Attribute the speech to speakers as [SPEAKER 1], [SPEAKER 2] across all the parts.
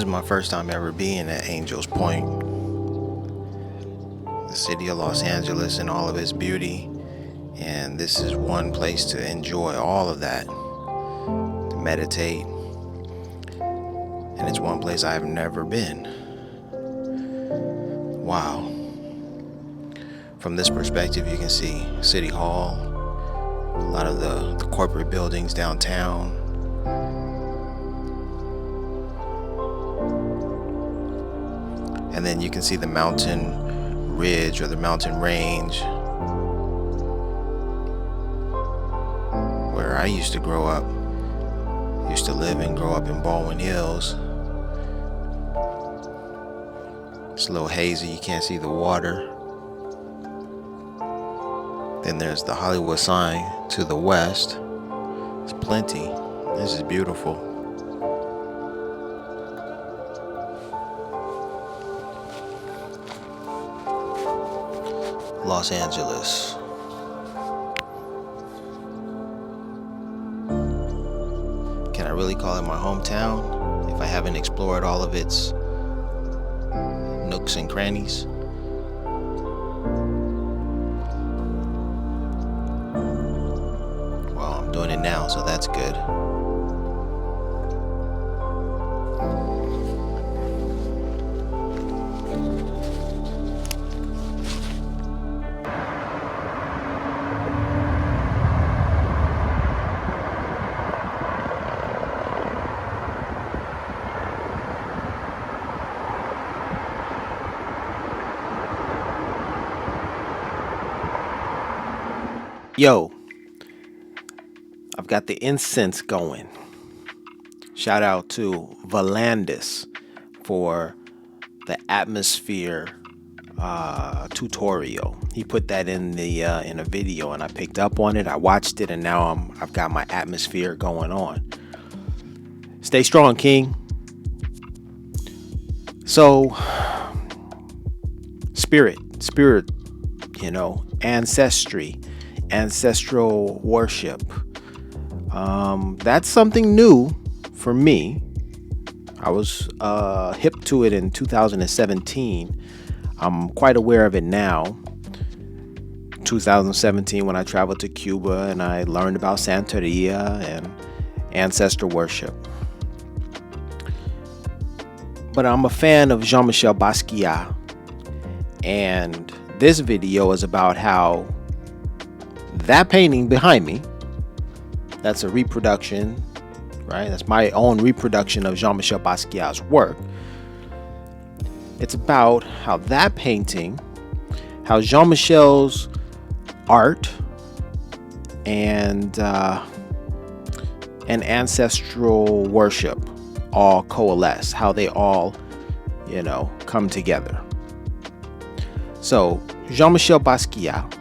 [SPEAKER 1] is my first time ever being at Angel's Point, the city of Los Angeles in all of its beauty, and this is one place to enjoy all of that, to meditate, and it's one place I've never been. Wow. From this perspective, you can see City Hall, a lot of the corporate buildings downtown. And then you can see the mountain ridge or the mountain range where I used to grow up. Used to live and grow up in Baldwin Hills. It's a little hazy, you can't see the water. Then there's the Hollywood sign to the west. It's plenty. This is beautiful. Los Angeles. Can I really call it my hometown if I haven't explored all of its nooks and crannies? Well, I'm doing it now, so that's good. Yo, I've got the incense going. Shout out to Valandis for the atmosphere tutorial. He put that in a video, and I picked up on it. I watched it, and now I've got my atmosphere going on. Stay strong, King. So, spirit, ancestry. Ancestral worship. That's something new for me. I was hip to it in 2017. I'm quite aware of it now. 2017 when I traveled to Cuba and I learned about Santeria and ancestor worship. But I'm a fan of Jean-Michel Basquiat, and this video is about how that painting behind me, that's a reproduction, right? That's my own reproduction of Jean-Michel Basquiat's work. It's about how that painting, how Jean-Michel's art and ancestral worship all coalesce, how they all, come together. So Jean-Michel Basquiat,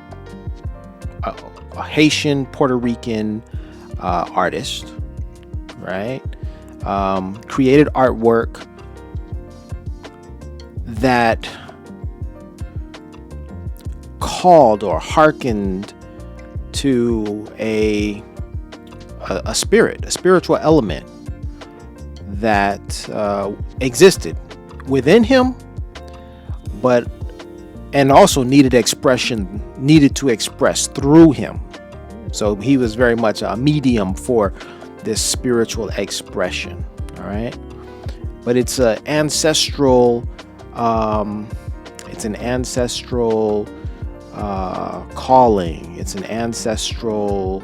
[SPEAKER 1] a Haitian Puerto Rican artist, right? Created artwork that called or hearkened to a spirit, a spiritual element that existed within him, and also needed to express through him. So he was very much a medium for this spiritual expression. All right, but it's an ancestral. It's an ancestral calling. It's an ancestral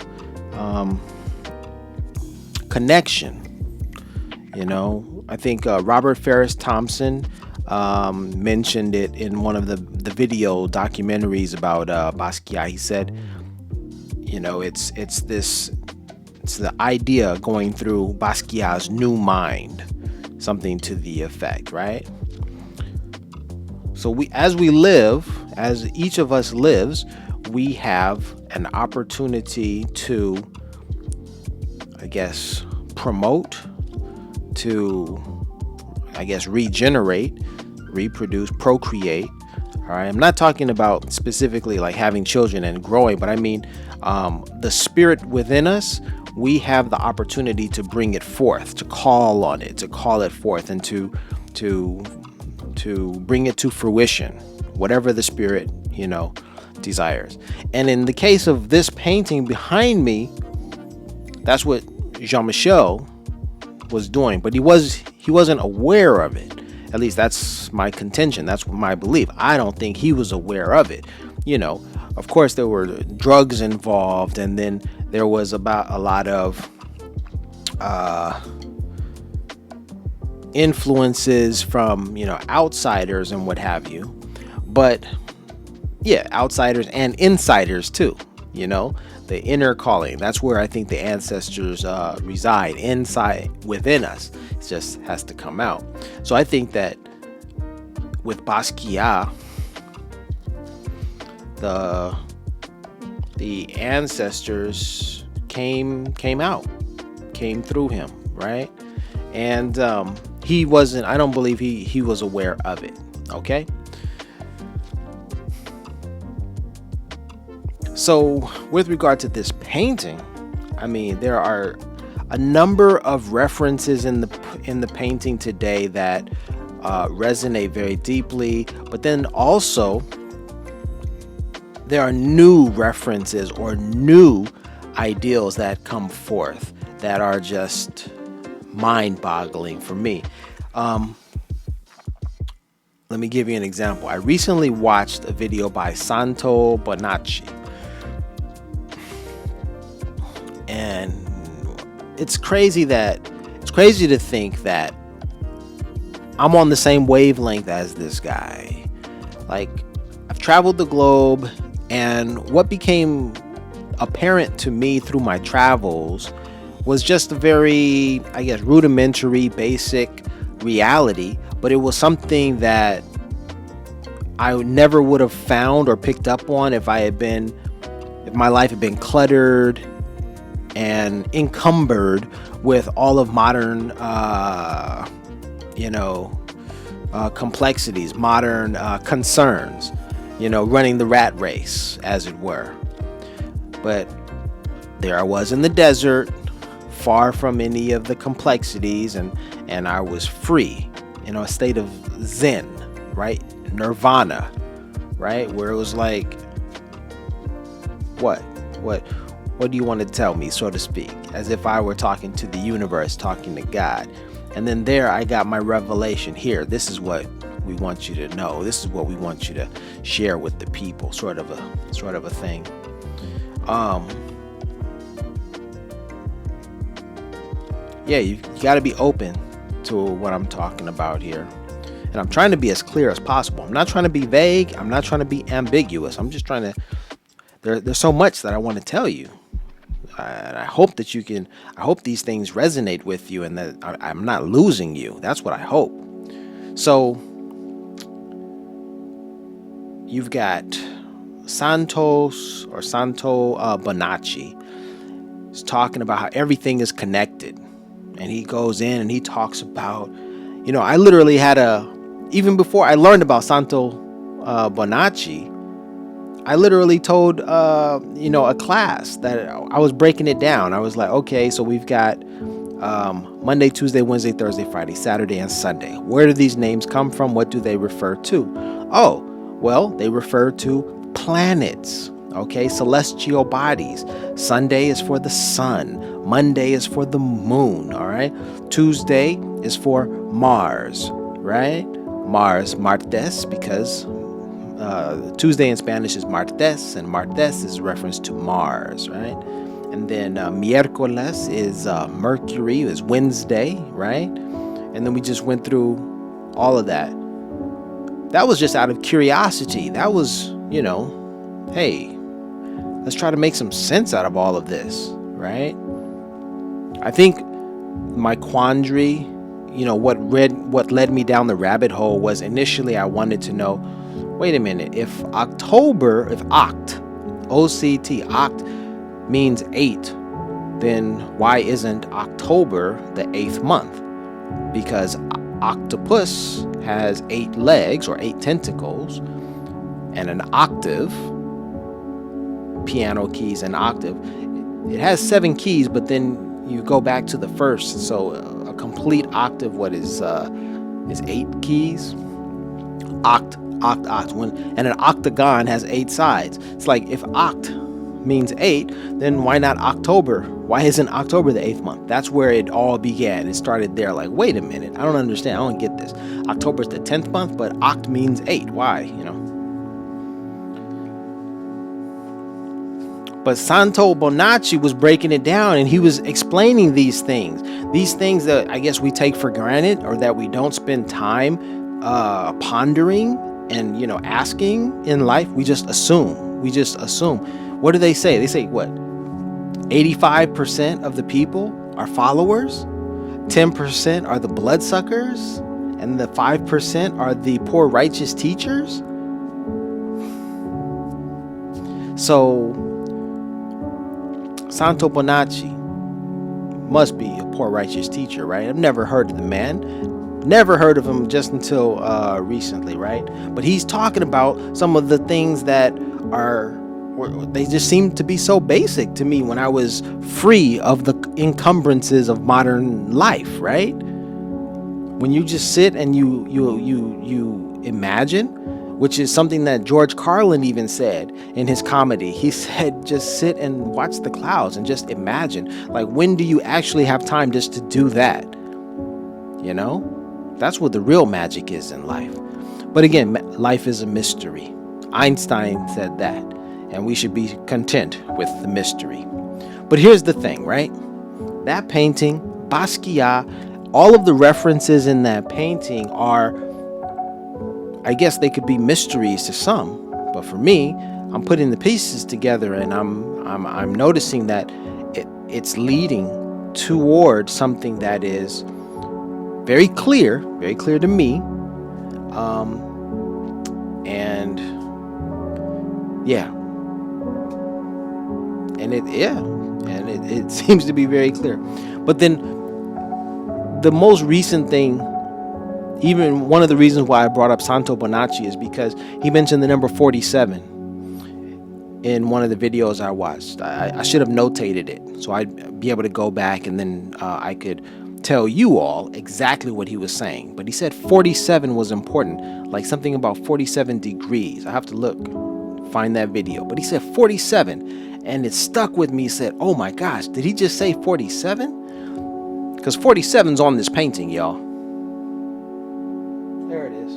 [SPEAKER 1] connection. I think Robert Ferris Thompson mentioned it in one of the video documentaries about Basquiat. He said, it's the idea going through Basquiat's new mind, something to the effect, right? So as each of us lives, we have an opportunity to, promote, to, regenerate, reproduce, procreate All right, I'm not talking about specifically like having children and growing, but I mean the spirit within us. We have the opportunity to bring it forth, to call on it, to call it forth, and to bring it to fruition, whatever the spirit, desires. And in the case of this painting behind me, that's what Jean-Michel was doing, but he wasn't aware of it. At least that's my contention. That's my belief. I don't think he was aware of it. Of course there were drugs involved, and then there was about a lot of influences from outsiders and what have you. But yeah, outsiders and insiders too. The inner calling. That's where I think the ancestors reside, inside within us. It just has to come out. So I think that with Basquiat, the ancestors came through him, right? And he wasn't. I don't believe he was aware of it. Okay. So with regard to this painting, I mean, there are a number of references in the painting today that resonate very deeply, but then also there are new references or new ideals that come forth that are just mind-boggling for me. Let me give you an example. I recently watched a video by Doechii. And it's crazy to think that I'm on the same wavelength as this guy. Like, I've traveled the globe, and what became apparent to me through my travels was just a very, I guess, rudimentary, basic reality, but it was something that I never would have found or picked up on if my life had been cluttered and encumbered with all of modern complexities, modern concerns, running the rat race, as it were. But there I was in the desert, far from any of the complexities, and I was free, a state of zen, right? Nirvana, right? Where it was like, what do you want to tell me, so to speak? As if I were talking to the universe, talking to God. And then there I got my revelation. Here, this is what we want you to know. This is what we want you to share with the people, sort of a thing. You got to be open to what I'm talking about here. And I'm trying to be as clear as possible. I'm not trying to be vague. I'm not trying to be ambiguous. I'm just trying to, there's so much that I want to tell you. And I hope that I hope these things resonate with you and that I'm not losing you. That's what I hope. So you've got Santo Doechii. He's talking about how everything is connected. And he goes in and he talks about, I literally had even before I learned about Santo Doechii, I literally told, a class that I was breaking it down. I was like, okay, so we've got Monday, Tuesday, Wednesday, Thursday, Friday, Saturday, and Sunday. Where do these names come from? What do they refer to? Oh, well, they refer to planets, okay, celestial bodies. Sunday is for the sun. Monday is for the moon, all right? Tuesday is for Mars, right? Mars, Martes, because Tuesday in Spanish is martes, and martes is a reference to Mars, right? And then miércoles is Mercury, is Wednesday, right? And then we just went through all of that. That was just out of curiosity. That was, hey, let's try to make some sense out of all of this, right? I think my quandary, what led me down the rabbit hole was initially I wanted to know, wait a minute, if oct, O-C-T, oct means 8, then why isn't October the 8th month? Because octopus has 8 legs or 8 tentacles, and an octave, piano keys and octave. It has 7 keys, but then you go back to the first. So a complete octave, what is 8 keys? Oct. And an octagon has 8 sides. It's like, if oct means 8, then why not October? Why isn't October the 8th month? That's where it all began. It started there. Like, wait a minute, I don't understand. I don't get this. October's the 10th month, but oct means 8. Why? But Santo Bonacci was breaking it down, and he was explaining these things that I guess we take for granted, or that we don't spend time pondering and asking in life. We just assume. What do they say? They say what? 85% of the people are followers, 10% are the bloodsuckers, and the 5% are the poor righteous teachers. So Santo Bonacci must be a poor righteous teacher, right? I've never heard of the man. Never heard of him just until recently, right? But he's talking about some of the things that they just seem to be so basic to me when I was free of the encumbrances of modern life, right? When you just sit and you imagine, which is something that George Carlin even said in his comedy. He said, just sit and watch the clouds and just imagine. Like, when do you actually have time just to do that? That's what the real magic is in life. But again, life is a mystery. Einstein said that, and we should be content with the mystery. But here's the thing, right? That painting, Basquiat, all of the references in that painting are, I guess they could be mysteries to some, but for me, I'm putting the pieces together, and I'm noticing that it's leading toward something that is very clear to me, and it seems to be very clear. But then the most recent thing, even one of the reasons why I brought up Santo Bonacci, is because he mentioned the number 47 in one of the videos I watched. I should have notated it so I'd be able to go back, and then I could tell you all exactly what he was saying. But he said 47 was important, like something about 47 degrees. I have to find that video. But he said 47, and it stuck with me. He said, oh my gosh, did he just say 47? Because 47's on this painting, y'all. There it is.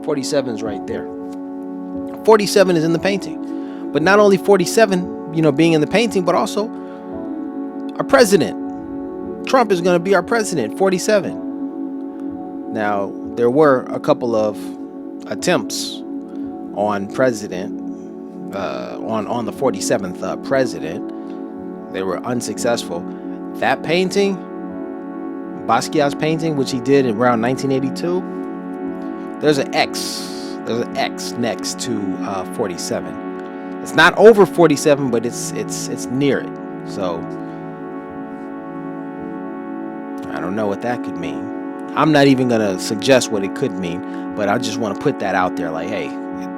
[SPEAKER 1] 47's right there. 47 is in the painting. But not only 47, being in the painting, but also our president. Trump is going to be our president, 47. Now, there were a couple of attempts on president, on the 47th president. They were unsuccessful. That painting, Basquiat's painting, which he did around 1982, there's an X. There's an X next to 47. It's not over 47, but it's near it. So I don't know what that could mean. I'm not even going to suggest what it could mean, but I just want to put that out there, like, hey,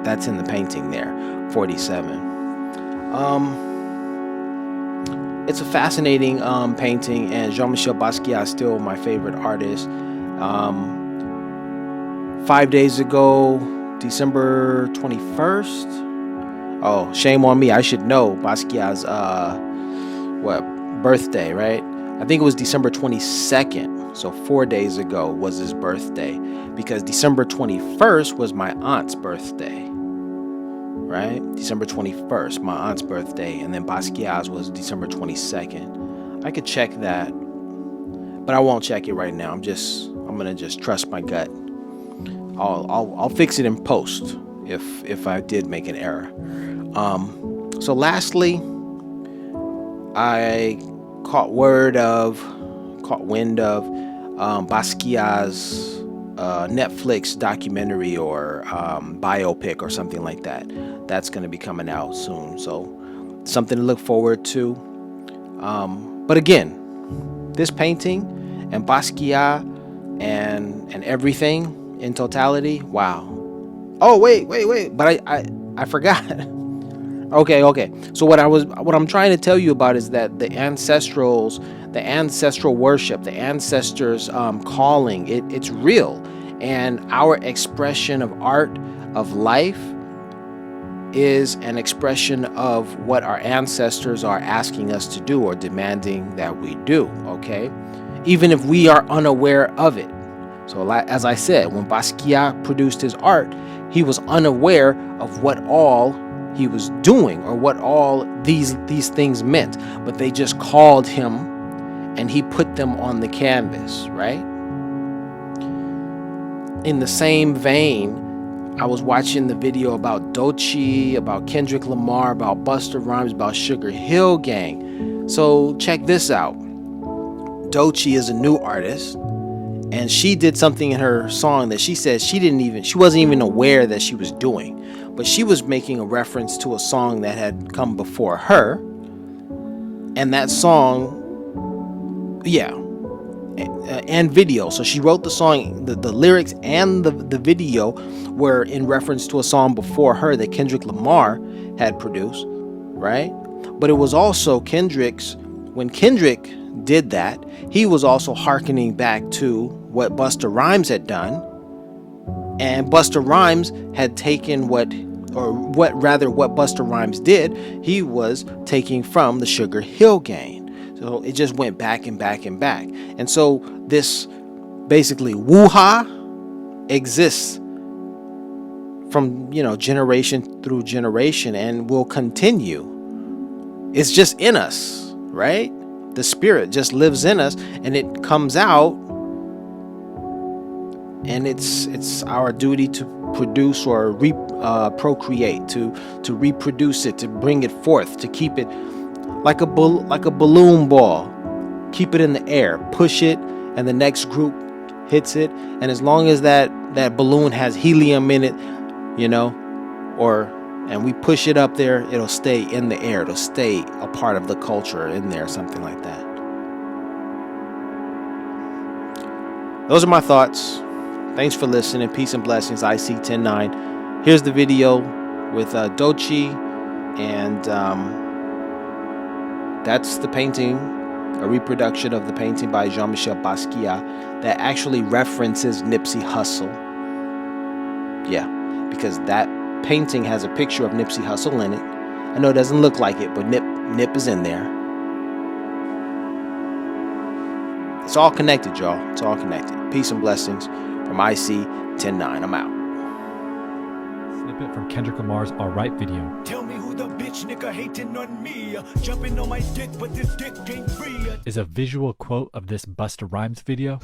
[SPEAKER 1] that's in the painting there, 47. It's a fascinating painting, and Jean-Michel Basquiat is still my favorite artist. 5 days ago, December 21st. Oh, shame on me. I should know Basquiat's birthday, right? I think it was December 22nd. So 4 days ago was his birthday, because December 21st was my aunt's birthday, right? December 21st, my aunt's birthday, and then Basquiat's was December 22nd. I could check that, but I won't check it right now. I'm gonna just trust my gut. I'll fix it in post if I did make an error. So lastly, I caught wind of Basquiat's Netflix documentary or biopic or something like that. That's going to be coming out soon, so something to look forward to. But again, this painting and Basquiat and everything in totality, wow, Oh, wait. But I forgot. Okay. So what I'm trying to tell you about is that the ancestral worship, the ancestors calling, it's real. And our expression of art, of life, is an expression of what our ancestors are asking us to do or demanding that we do, okay? Even if we are unaware of it. So as I said, when Basquiat produced his art, he was unaware of what all he was doing or what all these things meant, but they just called him and he put them on the canvas, right? In the same vein, I was watching the video about Doechii, about Kendrick Lamar, about Busta Rymes, about SugarHill Gang. So check this out. Doechii is a new artist, and she did something in her song that she said she wasn't even aware that she was doing. But she was making a reference to a song that had come before her. And that song, and video. So she wrote the song, the lyrics and the video were in reference to a song before her that Kendrick Lamar had produced, right? But it was also when Kendrick did that, he was also hearkening back to what Busta Rymes had done. And Busta Rymes had taken what Busta Rymes did, he was taking from the SugarHill Gang. So it just went back and back and back. And so this basically woo-ha exists from, generation through generation and will continue. It's just in us, right? The spirit just lives in us and it comes out, and it's our duty to produce or procreate, to reproduce it, to bring it forth, to keep it like a balloon ball. Keep it in the air, push it, and the next group hits it. And as long as that balloon has helium in it, and we push it up there, it'll stay in the air. It'll stay a part of the culture in there, something like that. Those are my thoughts. Thanks for listening. Peace and blessings. IC109. Here's the video with Doechii, and that's the painting, a reproduction of the painting by Jean-Michel Basquiat that actually references Nipsey Hussle. Yeah, because that painting has a picture of Nipsey Hussle in it. I know it doesn't look like it, but Nip is in there. It's all connected, y'all. It's all connected. Peace and blessings from IC109. I'm out.
[SPEAKER 2] Snippet from Kendrick Lamar's Alright video.
[SPEAKER 3] Tell me who the bitch nigga hating on me. Jumping on my dick, but this dick ain't free.
[SPEAKER 2] Is a visual quote of this Busta Rymes video.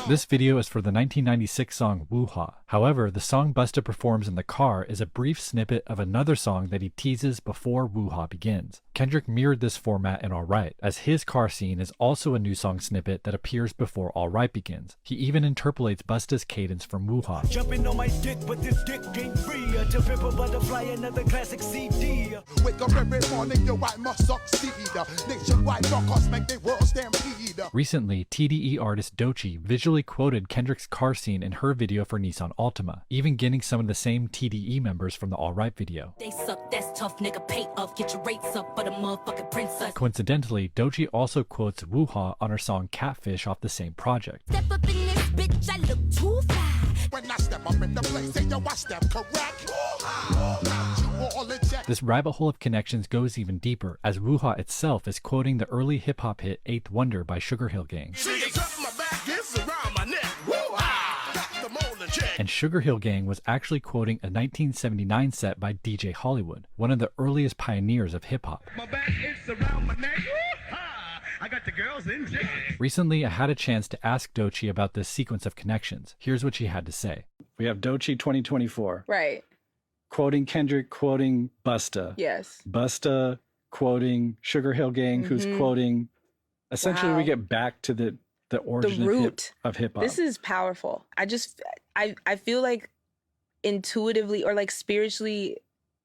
[SPEAKER 2] This video is for the 1996 song Woo-Ha. However, the song Busta performs in the car is a brief snippet of another song that he teases before Woo-Ha begins. Kendrick mirrored this format in Alright, as his car scene is also a new song snippet that appears before Alright begins. He even interpolates Busta's cadence from Woo-Ha.
[SPEAKER 3] Jumping on my dick, but this dick ain't free. To pimp a butterfly, another classic CD. Wake up every morning, yo, I must succeed. Nationwide knockouts make the world stampede.
[SPEAKER 2] Recently, TDE artist Doechii visually quoted Kendrick's car scene in her video for Nissan Altima, even getting some of the same TDE members from the Alright video.
[SPEAKER 4] They suck, that's tough, nigga, pay up, get your rates up, but a motherfucking princess.
[SPEAKER 2] Coincidentally, Doechii also quotes Woo-Ha on her song Catfish off the same project.
[SPEAKER 4] Step up in this bitch, I look too fly.
[SPEAKER 3] When I step up in the place, say yo, I step correct.
[SPEAKER 2] This rabbit hole of connections goes even deeper, as Woo-Ha itself is quoting the early hip-hop hit Eighth Wonder by SugarHill Gang. And SugarHill Gang was actually quoting a 1979 set by DJ Hollywood, one of the earliest pioneers of hip-hop.
[SPEAKER 3] I got the girls in jail.
[SPEAKER 2] Recently, I had a chance to ask Doechii about this sequence of connections. Here's what she had to say.
[SPEAKER 5] We have Doechii 2024.
[SPEAKER 6] Right.
[SPEAKER 5] Quoting Kendrick, quoting Busta.
[SPEAKER 6] Yes.
[SPEAKER 5] Busta quoting SugarHill Gang, who's quoting. Essentially, we get back to the origin
[SPEAKER 6] the root
[SPEAKER 5] of hip hop.
[SPEAKER 6] This is powerful. I feel like intuitively or like spiritually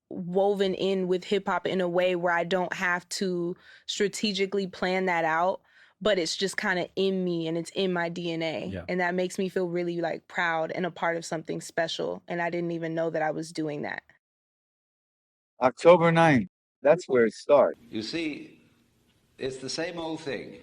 [SPEAKER 6] woven in with hip hop in a way where I don't have to strategically plan that out, but it's just kind of in me and it's in my DNA.
[SPEAKER 2] Yeah.
[SPEAKER 6] And that makes me feel really like proud and a part of something special. And I didn't even know that I was doing that.
[SPEAKER 7] October 9th, that's where it starts.
[SPEAKER 8] You see, it's the same old thing.